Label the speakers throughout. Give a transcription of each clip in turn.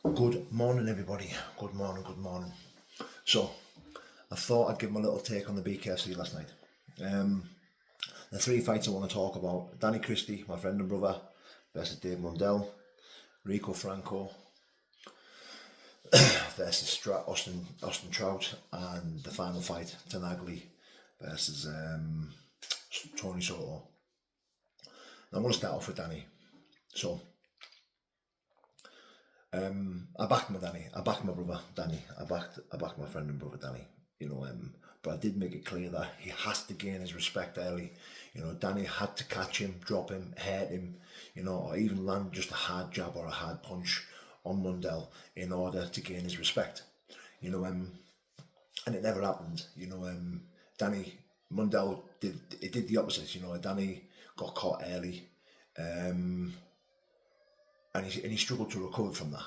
Speaker 1: Good morning, everybody. Good morning, good morning. So, I thought I'd give my little take on the BKFC last night. Um, the three fights I want to talk about: Danny Christie, my friend and brother, versus Dave Mundell; Rico Franco versus Austin Trout; and the final fight, Tanagli versus Tony Soto. Now, I'm going to start off with Danny. So, I backed my Danny. I backed my brother Danny. I backed my friend and brother Danny. But I did make it clear that he has to gain his respect early. Danny had to catch him, drop him, hurt him, or even land just a hard jab or a hard punch on Mundell in order to gain his respect. And it never happened. Danny Mundell did the opposite. Danny got caught early. And he struggled to recover from that.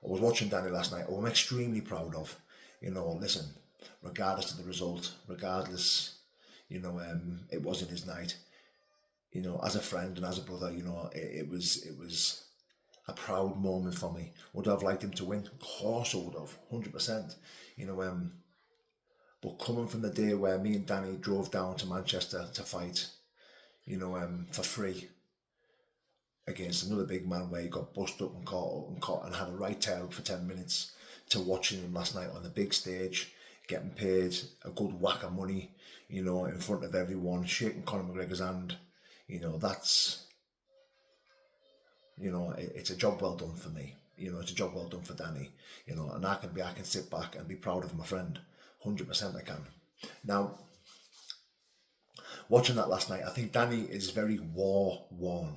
Speaker 1: I was watching Danny last night, who I'm extremely proud of. Listen, regardless of the result, regardless, it wasn't his night. As a friend and as a brother, it was a proud moment for me. Would I have liked him to win? Of course I would have, 100%. You know, but coming from the day where me and Danny drove down to Manchester to fight, for free against another big man where he got bust up and caught and had a right tail for 10 minutes, to watching him last night on the big stage, getting paid a good whack of money, in front of everyone, shaking Conor McGregor's hand. That's, it's a job well done for me. It's a job well done for Danny. And I can sit back and be proud of my friend. 100% I can. Now, watching that last night, I think Danny is very war worn.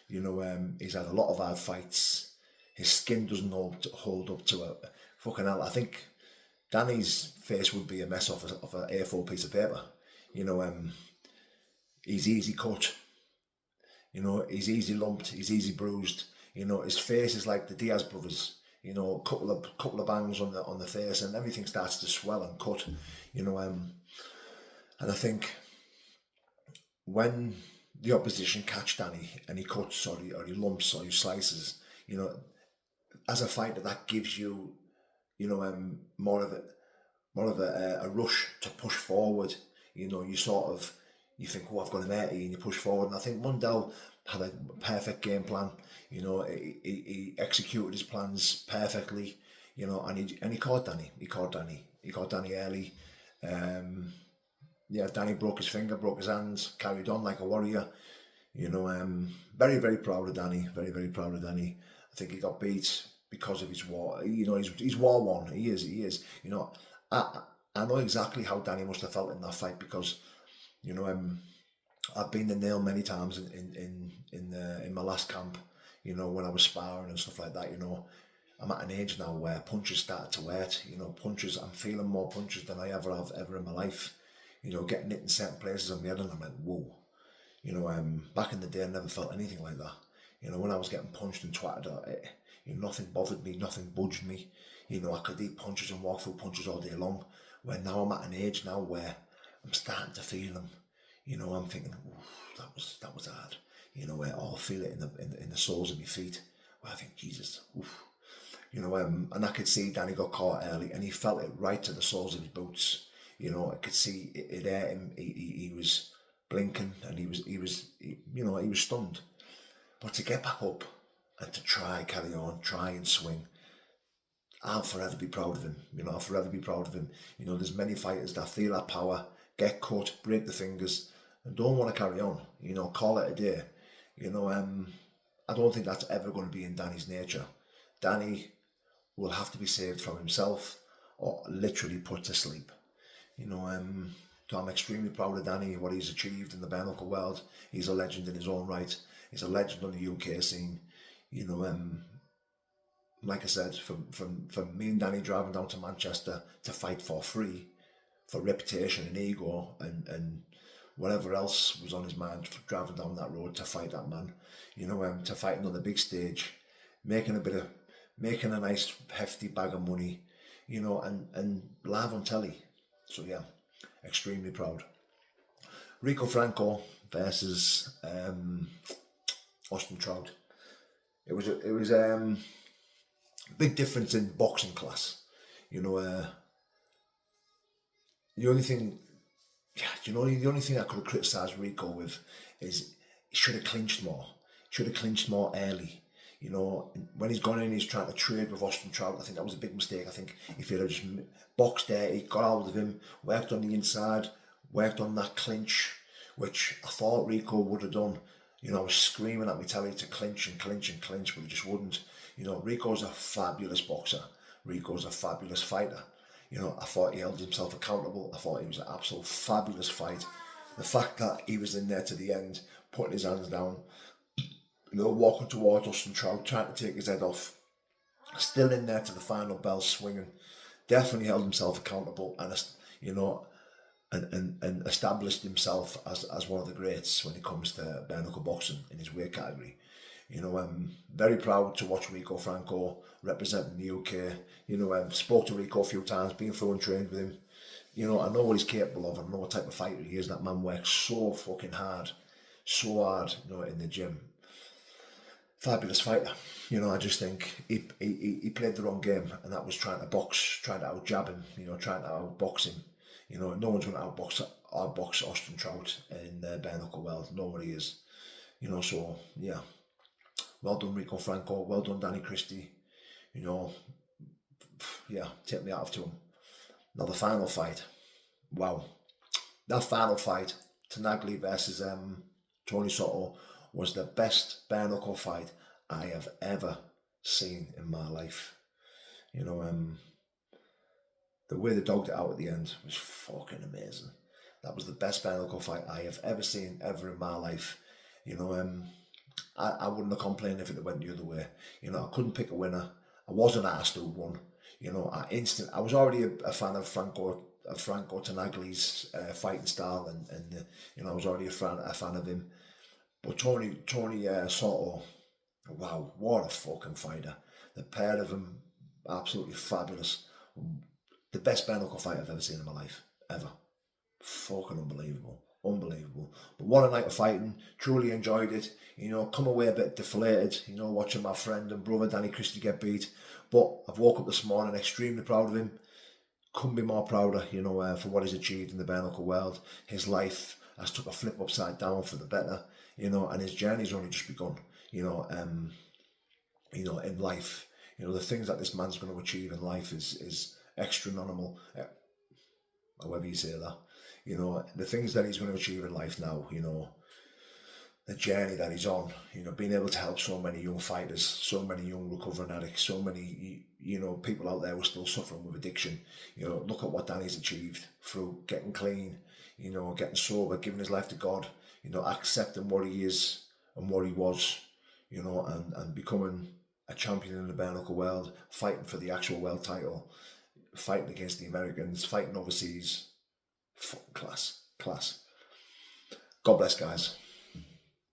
Speaker 1: He's had a lot of hard fights. His skin doesn't hold up to it. Fucking hell, I think Danny's face would be a mess off an A4 piece of paper. He's easy cut. He's easy lumped. He's easy bruised. His face is like the Diaz brothers. Couple of bangs on the face, and everything starts to swell and cut. And I think when the opposition catch Danny and he cuts or he lumps or he slices, as a fighter, that gives you, more of a rush to push forward. You think, oh, I've got an 80, and you push forward. And I think Mundell had a perfect game plan. He executed his plans perfectly. And he caught Danny. He caught Danny early. Yeah, Danny broke his finger, broke his hands, carried on like a warrior. Very, very proud of Danny. Very, very proud of Danny. I think he got beat because of his war. He's war worn. He is. I, I know exactly how Danny must have felt in that fight because, I've been the nail many times in my last camp. When I was sparring and stuff like that. I'm at an age now where punches started to hurt. Punches. I'm feeling more punches than I ever have ever in my life. Getting it in certain places on my head, and I'm like, whoa. Back in the day, I never felt anything like that. When I was getting punched and twatted, nothing bothered me, nothing budged me. I could eat punches and walk through punches all day long. Where now I'm at an age now where I'm starting to feel them. I'm thinking, that was hard. Where I'll feel it in the soles of my feet. Where I think, Jesus, oof. And I could see Danny got caught early, and he felt it right to the soles of his boots. I could see it hurt him. He was blinking, and he was stunned. But to get back up and to carry on, try and swing, I'll forever be proud of him. I'll forever be proud of him. There's many fighters that feel that power, get cut, break the fingers, and don't want to carry on. Call it a day. I don't think that's ever going to be in Danny's nature. Danny will have to be saved from himself or literally put to sleep. So I'm extremely proud of Danny, what he's achieved in the bare knuckle world. He's a legend in his own right. He's a legend on the UK scene. Like I said, from me and Danny driving down to Manchester to fight for free, for reputation and ego and whatever else was on his mind, driving down that road to fight that man, to fighting on the big stage, making a nice hefty bag of money, and live on telly. So yeah, extremely proud. Rico Franco versus Austin Trout. it was a big difference in boxing class. You know, the only thing, yeah, the only thing I could have criticised Rico with is he should have clinched more. Should have clinched more early. You know, when he's gone in, he's trying to trade with Austin Trout. I think that was a big mistake. I think if he'd have just boxed there, he got out of him, worked on the inside, worked on that clinch, which I thought Rico would have done. You know, I was screaming at me telly to clinch and clinch and clinch, but he just wouldn't. You know, Rico's a fabulous boxer. Rico's a fabulous fighter. You know, I thought he held himself accountable. I thought he was an absolute fabulous fight. The fact that he was in there to the end, putting his hands down, you know, walking towards Austin Trout, trying to take his head off, still in there to the final bell swinging, definitely held himself accountable and, you know, and established himself as one of the greats when it comes to bare knuckle boxing in his weight category. You know, I'm very proud to watch Rico Franco representing the UK. You know, spoke to Rico a few times, been through and trained with him. You know, I know what he's capable of. I know what type of fighter he is. That man works so fucking hard, you know, in the gym. Fabulous fighter. You know, I just think he played the wrong game, and that was trying to box, trying to out jab him, you know, trying to outbox him. You know, no one's going to outbox Austin Trout in the bare knuckle world. Nobody is. You know, so yeah. Well done, Rico Franco. Well done, Danny Christie. You know, yeah, tip me out to him. Now the final fight. Wow. That final fight, Tanagli versus Tony Soto, was the best bare knuckle fight I have ever seen in my life. You know, the way they dogged it out at the end was fucking amazing. That was the best bare knuckle fight I have ever seen ever in my life. You know, I wouldn't have complained if it went the other way. You know, I couldn't pick a winner. I wasn't asked who won. You know, I was already a fan of Franco Tanagli's fighting style, and you know, I was already a fan of him. But Tony Soto, wow, what a fucking fighter! The pair of them, absolutely fabulous. The best bare knuckle fight I've ever seen in my life, ever. Fucking unbelievable. Unbelievable. But what a night of fighting. Truly enjoyed it. You know, come away a bit deflated, you know, watching my friend and brother Danny Christie get beat. But I've woke up this morning extremely proud of him. Couldn't be more prouder, you know, for what he's achieved in the bare knuckle world. His life has took a flip upside down for the better, you know, and his journey's only just begun, you know, in life. You know, the things that this man's going to achieve in life is astronomical, however you say that. You know, the things that he's going to achieve in life now, you know, the journey that he's on, you know, being able to help so many young fighters, so many young recovering addicts, so many, you know, people out there who are still suffering with addiction. You know, look at what Danny's achieved through getting clean, you know, getting sober, giving his life to God, you know, accepting what he is and what he was, you know, and becoming a champion in the bare knuckle world, fighting for the actual world title, fighting against the Americans, fighting overseas. Class. God bless, guys.